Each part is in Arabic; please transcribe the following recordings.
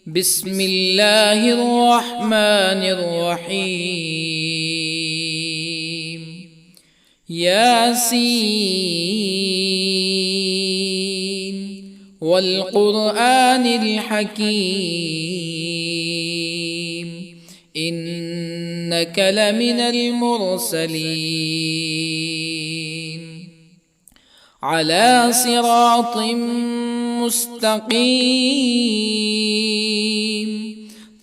بسم الله الرحمن الرحيم. ياسين والقرآن الحكيم إنك لمن المرسلين على صراط مستقيم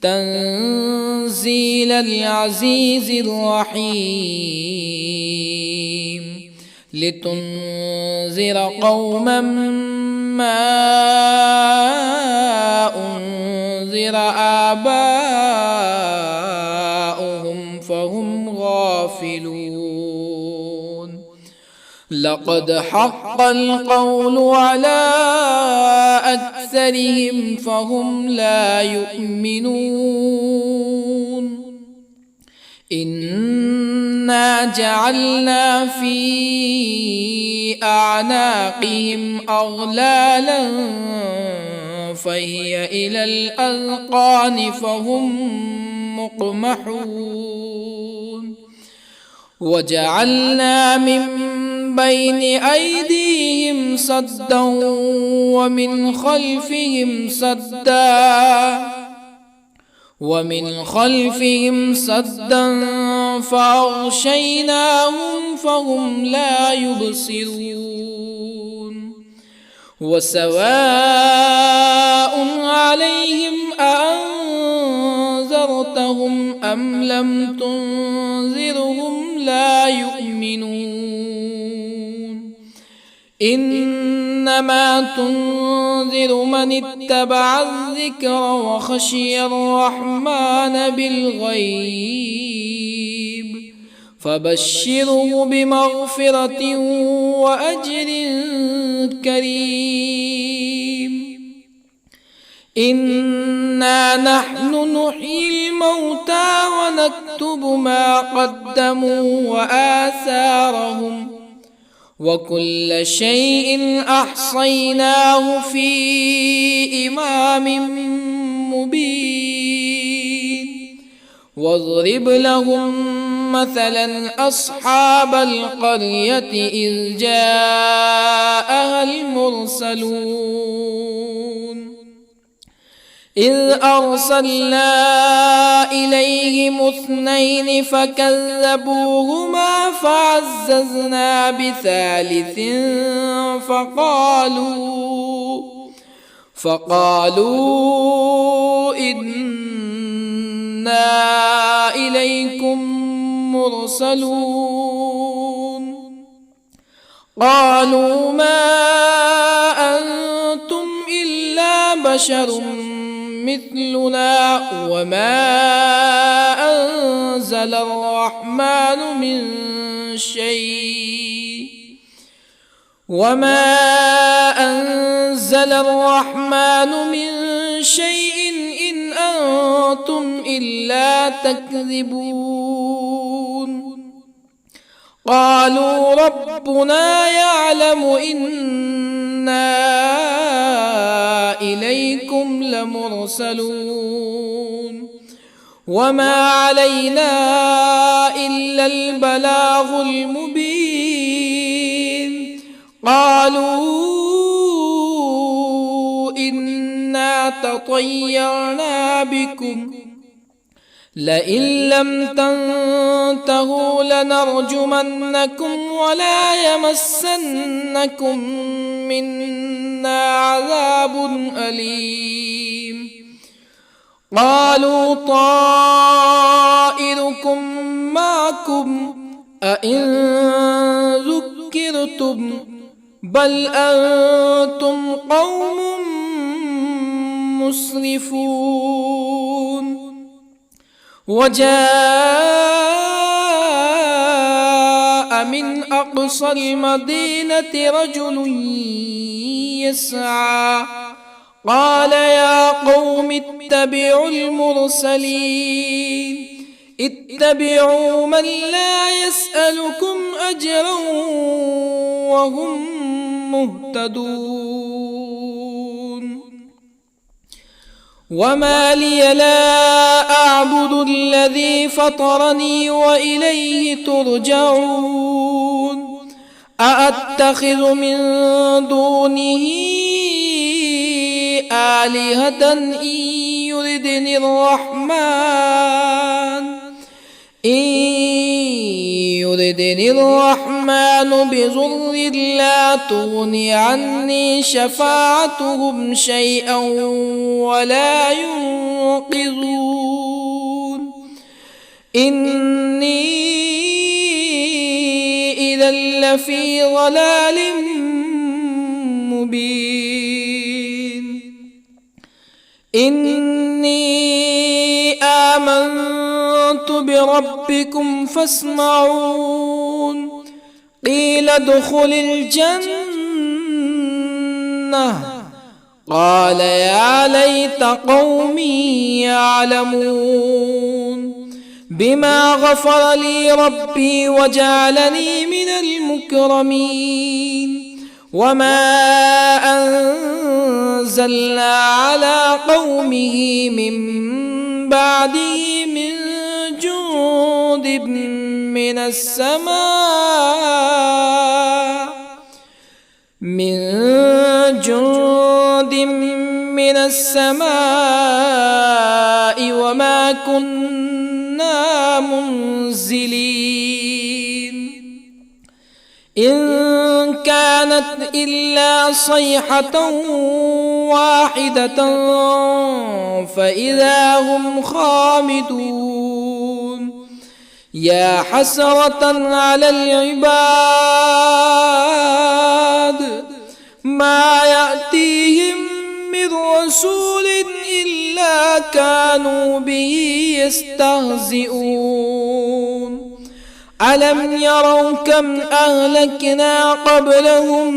تنزيل العزيز الرحيم لتنذر قوما ما أنذر آباؤهم فهم غافلون. لقد حق القول على أكثرهم فهم لا يؤمنون. إنا جعلنا في أعناقهم أغلالا فهي إلى الأذقان فهم مقمحون. وجعلنا من بين أيديهم سدا ومن خلفهم سدا فأغشيناهم فهم لا يبصرون. وسواء عليهم أأنذرتهم أم لم تنذرهم لا يؤمنون. إنما تنذر من اتبع الذكر وخشي الرحمن بالغيب فبشره بمغفرة وأجر كريم. إنا نحن نحيي الموتى ونكتب ما قدموا وآثارهم وكل شيء أحصيناه في إمام مبين. واضرب لهم مثلا أصحاب القرية إذ جاءها المرسلون إذ أرسلنا إليهم اثنين فكذبوهما فعززنا بثالث فقالوا إنا إليكم مرسلون. قالوا ما أنتم إلا بشر مثلنا وما أنزل الرحمن من شيء إن أنتم إلا تكذبون. قالوا ربنا يعلم إنا إليكم لمرسلون وما علينا إلا البلاغ المبين. قالوا إنا تطيرنا بكم لئن لم تنتهوا لنرجمنكم ولا يمسنكم منا عذاب أليم. قالوا طائركم معكم أئن ذكرتم بل أنتم قوم مسرفون. وجاء من أقصى المدينة رجل يسعى قال يا قوم اتبعوا المرسلين اتبعوا من لا يسألكم أجرا وهم مهتدون. وما لي لا أعبد الذي فطرني وإليه ترجعون أأتخذ من دونه آلهة يردني الرحمن بضر لا تغن عني شفاعتهم شيئا ولا ينقذون إني إذا لفي ضلال مبين إني آمنت بربكم فاسمعون قيل ادخل الجنة قال يا ليت قومي يعلمون بما غفر لي ربي وجعلني من المكرمين وما أنزلنا على قومه من بعده من جند من السماء وما كنا منزلين إن كانت إلا صيحة واحدة فإذا هم خامدون يا حسرة على العباد ما يأتيهم من رسول إلا كانوا به يستهزئون ألم يروا كم أهلكنا قبلهم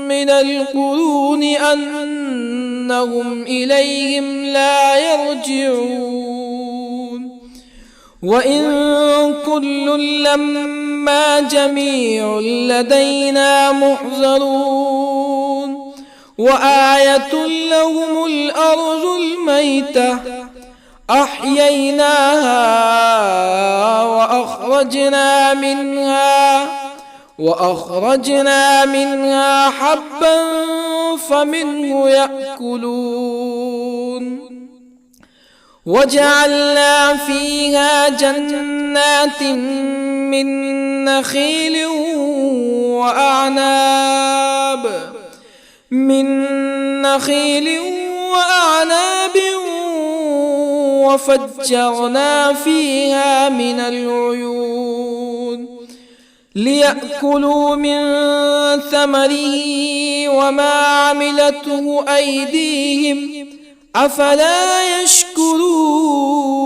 من القرون أنهم إليهم لا يرجعون وإن كل لما جميع لدينا محضرون وآية لهم الأرض الميتة أحييناها وأخرجنا منها حبا فمنه يأكلون وجعلنا فيها جنات من نخيل وأعناب وفجرنا فيها من العيون ليأكلوا من ثمره وما عملته أيديهم أفلا يشكرون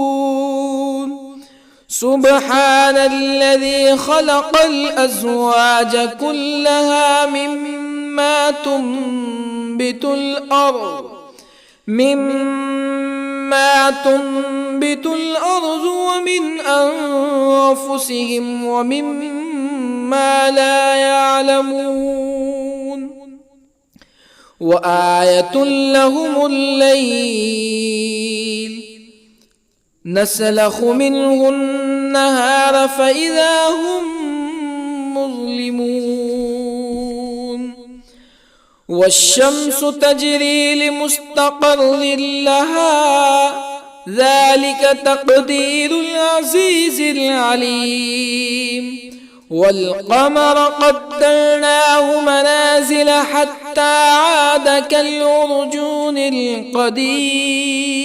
سبحان الذي خلق الأزواج كلها مما تنبت الأرض ومن أنفسهم ومما لا يعلمون وآية لهم الليل نسلخ منه النهار فإذا هم مظلمون والشمس تجري لمستقر لها ذلك تقدير العزيز العليم والقمر قدرناه منازل حتى عاد كالعرجون القديم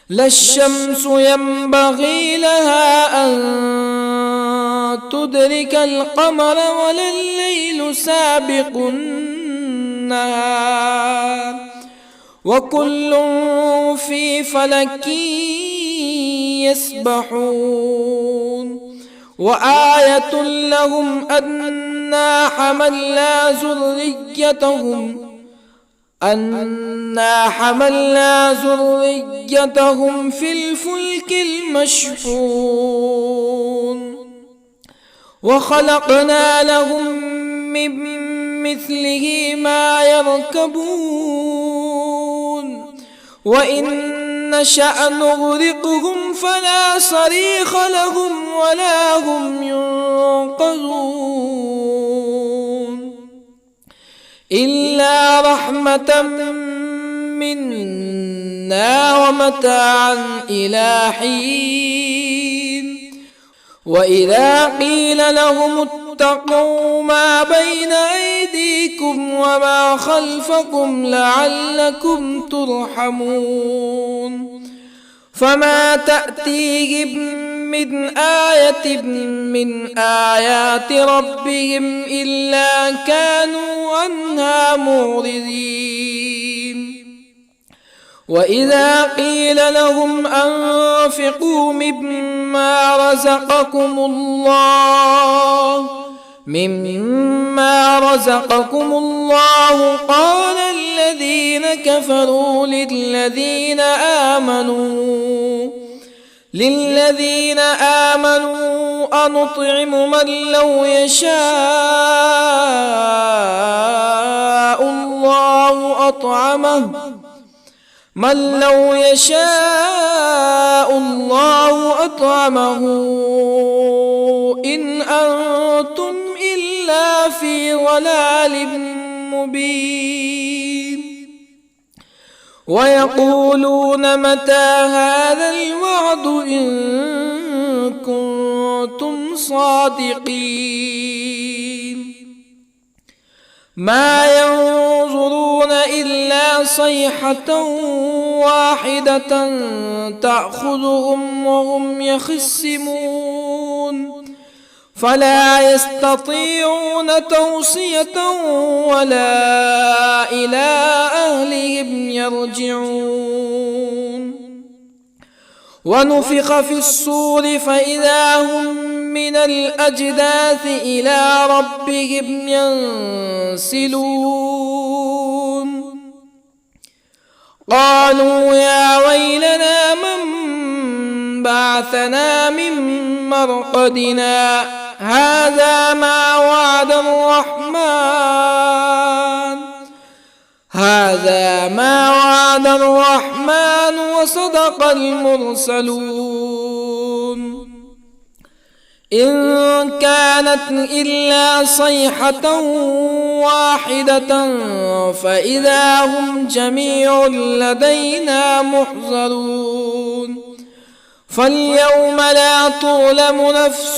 لا الشمس ينبغي لها أن تدرك القمر ولا الليل سابق النهار وكل في فلك يسبحون وآية لهم أنا حملنا ذريتهم في الفلك المشحون وخلقنا لهم من مثله ما يركبون وإن نشأ نغرقهم فلا صريخ لهم ولا هم ينقذون إلا رحمة منا ومتاعا إلى حين وإذا قيل لهم اتقوا ما بين أيديكم وما خلفكم لعلكم ترحمون فما تأتيهم من آية من آيات ربهم إلا كانوا عنها معرضين وإذا قيل لهم أنفقوا مما رزقكم الله قال الذين كفروا للذين آمنوا أنطعم من لو يشاء الله أطعمه إن أنتم إلا في ضلال مبين ويقولون متى هذا الوعد إن كنتم صادقين ما ينظرون إلا صيحة واحدة تأخذهم وهم يخصمون فلا يستطيعون توصية ولا إلى أهلهم يرجعون ونفخ في الصور فإذا هم من الأجداث إلى ربهم ينسلون قالوا يا ويلنا من بعثنا من مرقدنا هذا ما وعد الرحمن وصدق المرسلون إن كانت إلا صيحة واحدة فإذا هم جميع لدينا محضرون فاليوم لا تظلم نفس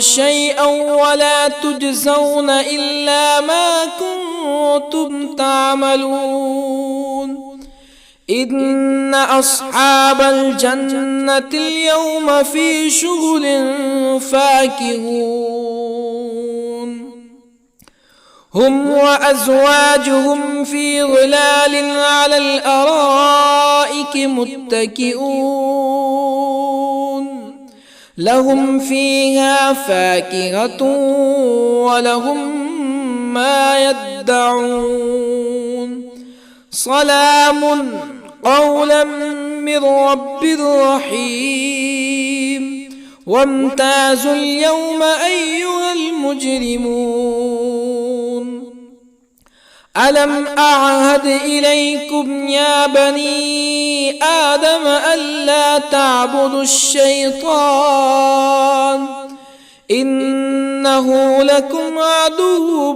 شيئا ولا تجزون إلا ما كنتم تعملون إن أصحاب الجنة اليوم في شغل فاكهون هم وأزواجهم في ظلال على الأرائك متكئون لهم فيها فاكهة ولهم ما يدعون سلام قولا من رب رحيم وامتازوا اليوم أيها المجرمون ألم أعهد إليكم يا بني آدم ألا تعبدوا الشيطان إنه لكم عدو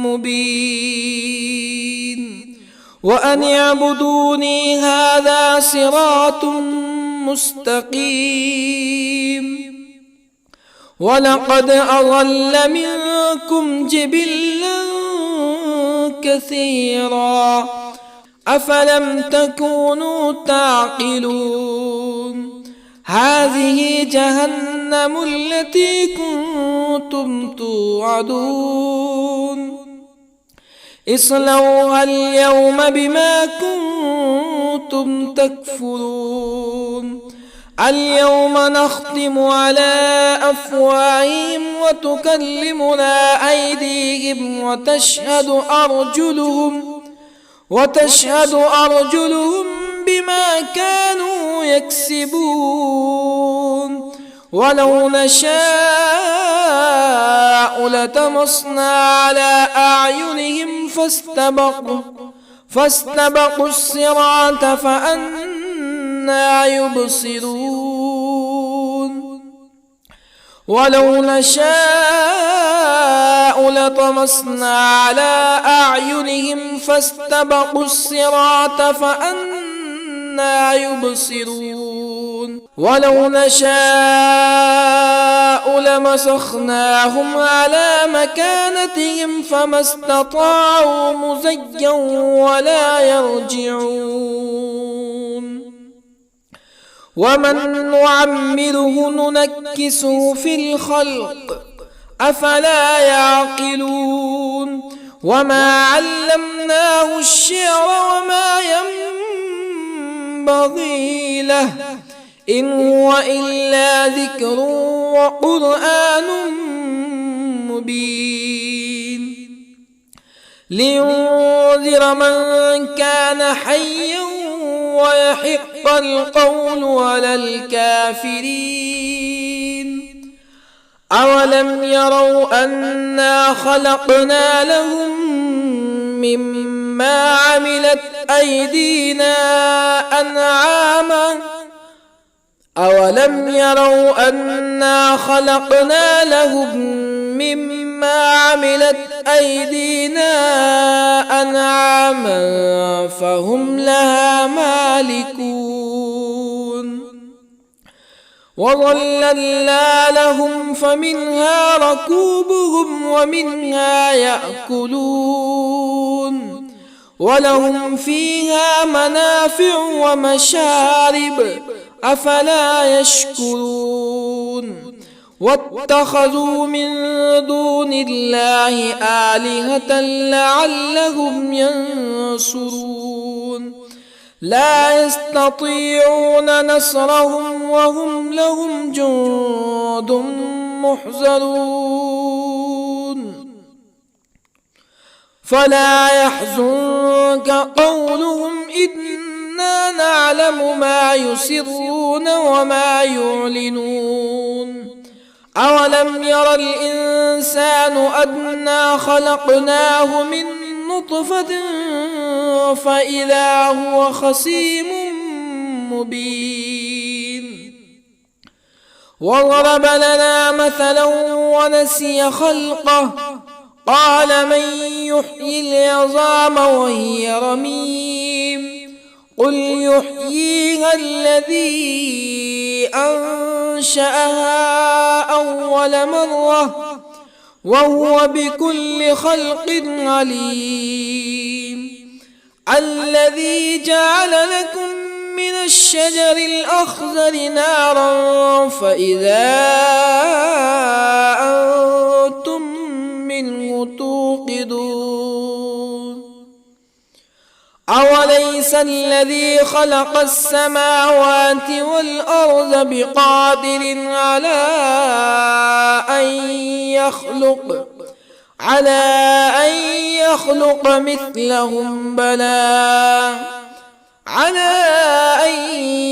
مبين وأن اعبدوني هذا صراط مستقيم ولقد أضل منكم جبلا كثيرا أفلم تكونوا تعقلون هذه جهنم التي كنتم توعدون اصلوها اليوم بما كنتم تكفرون اليوم نختم على أفواههم وتكلمنا أيديهم وتشهد أرجلهم بما كانوا يكسبون ولو نشاء لطمسنا على أعينهم فاستبقوا الصراط فأنى يبصرون ولو نشاء لطمسنا على أعينهم فاستبقوا الصراط فأنى يبصرون ولو نشاء لمسخناهم على مكانتهم فما استطاعوا مزيا ولا يرجعون ومن نعمره ننكسه في الخلق أفلا يعقلون وما علمناه الشعر وما ينبغي له إن هو إلا ذكر وقرآن مبين لينذر من كان حيا ويحق القول على الكافرين أولم يروا أنا خلقنا لهم مما عملت أيدينا أنعاما أولم يروا أنا خلقنا لهم مما عملت أيدينا أنعاما فهم لها مالكون وظللنا لهم فمنها ركوبهم ومنها يأكلون ولهم فيها منافع ومشارب أفلا يشكرون واتخذوا من دون الله آلهة لعلهم ينصرون لا يستطيعون نصرهم وهم لهم جند محضرون فلا يحزنك قولهم إنا نعلم ما يسرون وما يعلنون أولم ير الإنسان أنا خلقناه من نطفة فإذا هو خصيم مبين وضرب لنا مثلا ونسي خلقه قال من يحيي العظام وهي رميم قل يحييها الذي أنشأها أول مرة وهو بكل خلق عليم الذي جعل لكم من الشجر الأخضر نارا فإذا أنتم منه توقدون أوليس الذي خلق السماوات والأرض بقادر على أن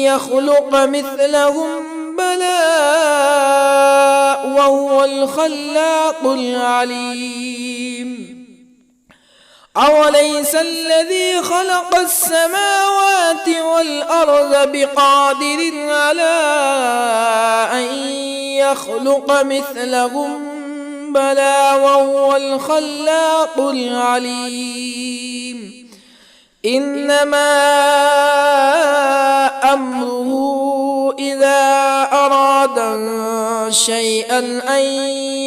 يخلق مثلهم بلى وهو الخلاق العليم أوليس الذي خلق السماوات والأرض بقادر على أن يخلق مثلهم بلى وهو الخلاق العليم إنما أمره إذا أراد شيئا أن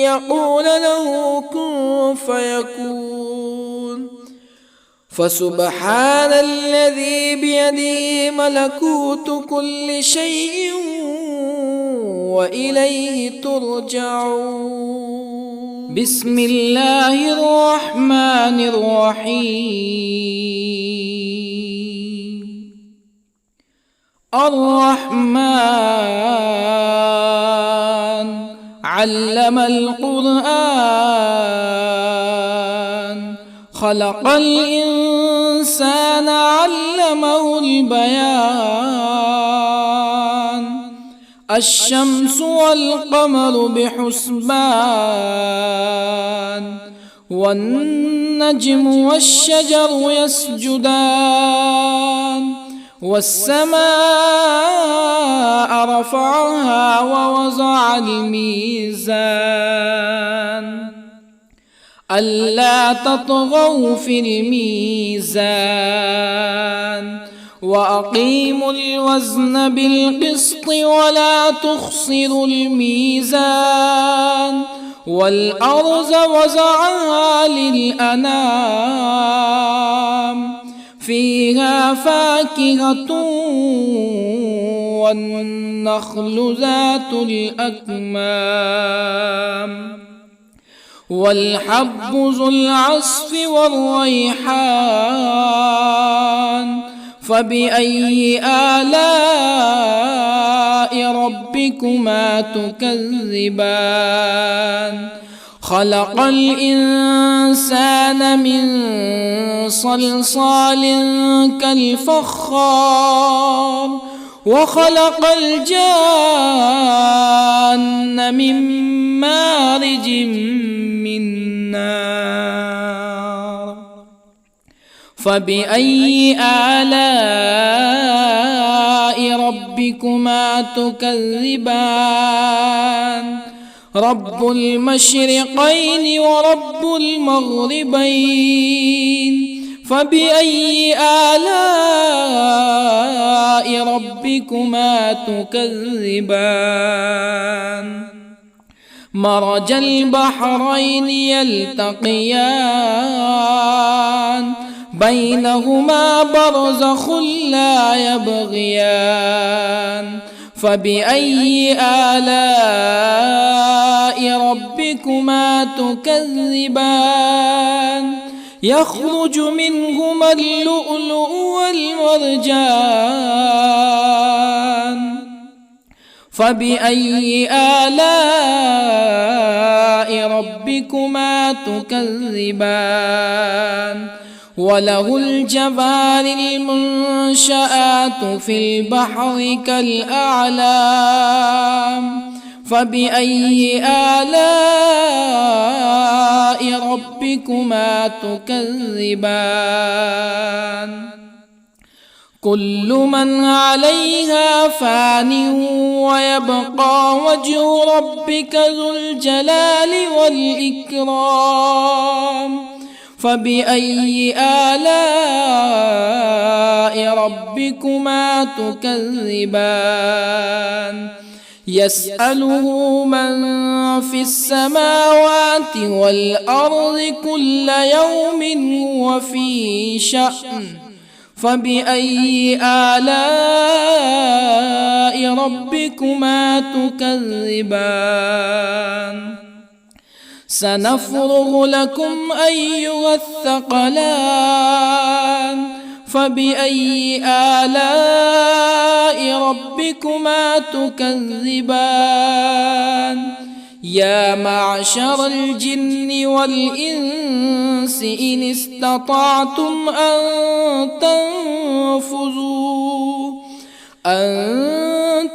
يقول له كن فيكون فسبحان الذي بيده ملكوت كل شيء وإليه ترجعون بسم الله الرحمن الرحيم الرحمن علم القرآن خلق الإنسان علمه البيان الشمس والقمر بحسبان والنجم والشجر يسجدان والسماء رفعها ووضع الميزان ألا تطغوا في الميزان وأقيموا الوزن بالقسط ولا تخسروا الميزان والأرض وضعها للأنام فيها فاكهة والنخل ذات الأكمام والحب ذو العصف والريحان فبأي آلاء ربكما تكذبان خلق الإنسان من صلصال كالفخار وخلق الجان من مارج من نار فبأي آلاء ربكما تكذبان رب المشرقين ورب المغربين فبأي آلاء ربكما تكذبان مرج البحرين يلتقيان بينهما برزخ لا يبغيان فبأي آلاء ربكما تكذبان يخرج منهما اللؤلؤ والمرجان فبأي آلاء ربكما تكذبان وله الجوار المنشآت في البحر كالأعلام فبأي آلاء ربكما تكذبان كل من عليها فان ويبقى وجه ربك ذو الجلال والإكرام فبأي آلاء ربكما تكذبان يسأله من في السماوات والأرض كل يوم هو في شأن فبأي آلاء ربكما تكذبان سنفرغ لكم أيها الثقلان فبأي آلاء ربكما تكذبان يا معشر الجن والإنس إن استطعتم أن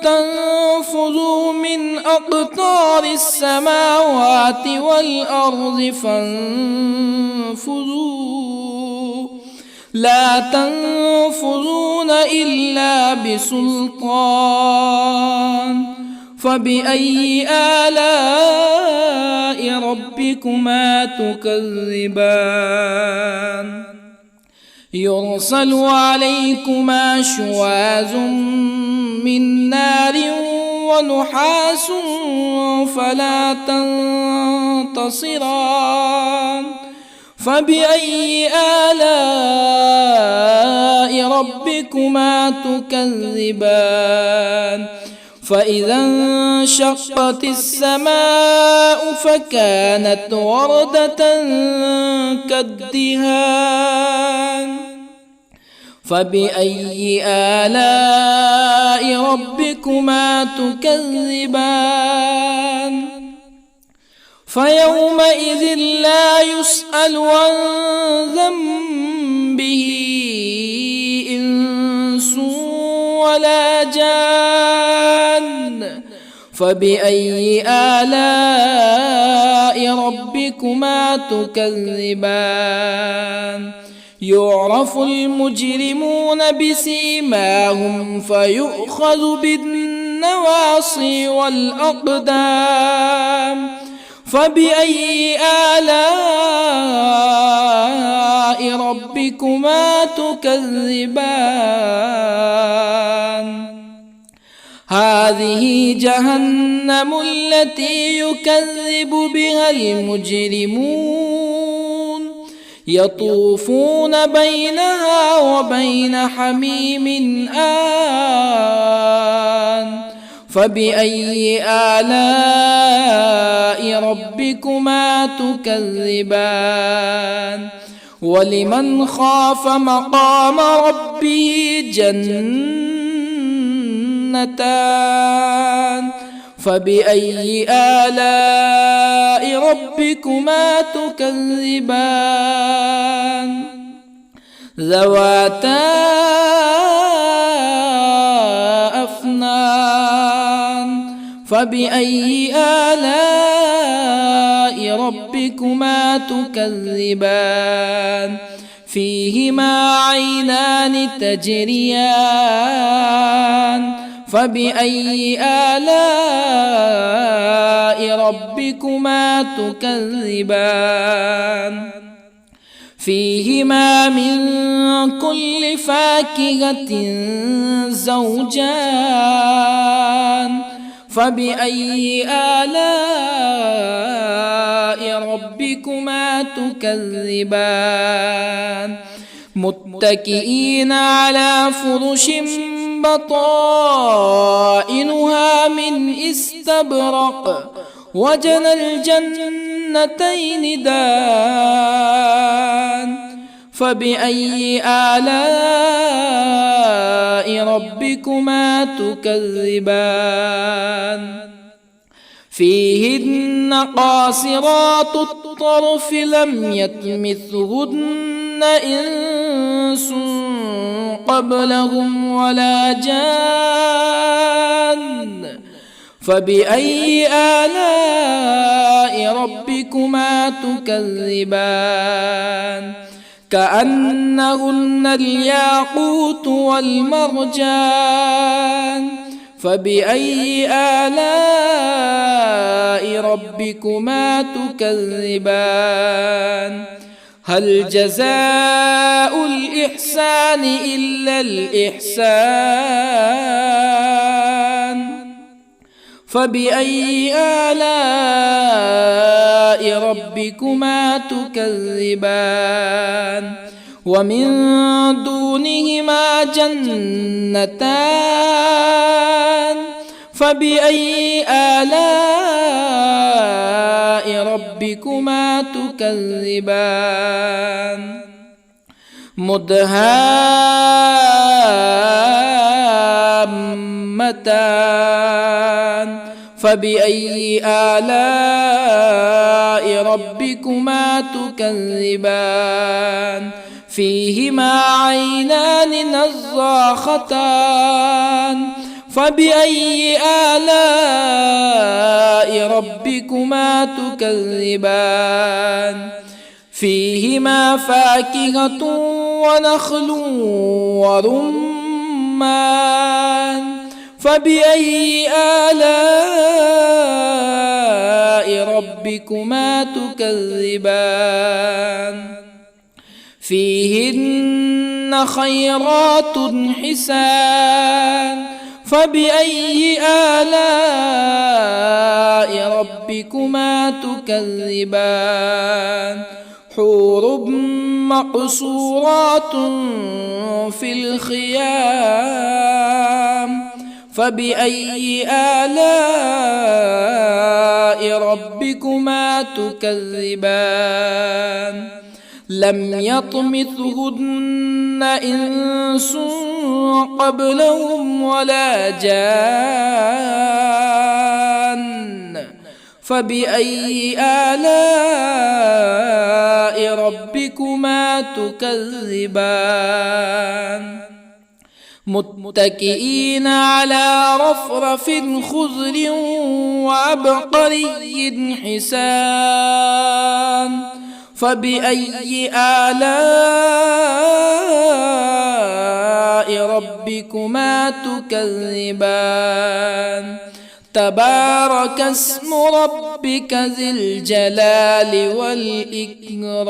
تنفذوا من أقطار السماوات والأرض فانفذوا لا تنفذون إلا بسلطان فبأي آلاء ربكما تكذبان يرسل عليكما شواظ من نار ونحاس فلا تنتصران فبأي آلاء ربكما تكذبان فإذا انشقت السماء فكانت وردة كالدهان فبأي آلاء ربكما تكذبان فيومئذ لا يسأل عن ذنبه إنس ولا جان. فبأي آلاء ربكما تكذبان؟ يعرف المجرمون بسيماهم فيؤخذ بالنواصي والأقدام. فبأي آلاء ربكما تكذبان؟ هذه جهنم التي يكذب بها المجرمون يطوفون بينها وبين حميم آن. فبأي آلاء ربكما تكذبان؟ ولمن خاف مقام ربه جنتان. فبأي آلاء ربكما تكذبان؟ ذواتا أفنان. فبأي آلاء ربكما تكذبان؟ فيهما عينان تجريان. فبأي آلاء ربكما تكذبان؟ فيهما من كل فاكهة زوجان. فبأي آلاء ربكما تكذبان؟ متكئين على فرش بطائنها من استبرق وجنى الجنتين دان. فبأي آلاء ربكما تكذبان؟ فيهن قاصرات الطرف لم يطمثهن إنس قبلهم ولا جان. فبأي آلاء ربكما تكذبان؟ كأنهن الياقوت والمرجان. فبأي آلاء ربكما تكذبان؟ هل جزاء الإحسان إلا الإحسان؟ فبأي آلاء ربكما تكذبان؟ ومن دونهما جنتان. فبأي آلاء ربكما تكذبان؟ مدهامتان. فبأي آلاء ربكما تكذبان؟ فيهما عينان نضاختان. فبأي آلاء ربكما تكذبان؟ فيهما فاكهة ونخل ورمان. فبأي آلاء ربكما تكذبان؟ فيهن خيرات حسان. فبأي آلاء ربكما تكذبان؟ حور مقصورات في الخيام. فبأي آلاء ربكما تكذبان؟ لم يطمثهن إنس قبلهم ولا جان. فبأي آلاء ربكما تكذبان متكئين على رفرف خضر وعبقري حسان فبأي آلاء ربكما تكذبان تبارك اسم ربك ذي الجلال والإكرام.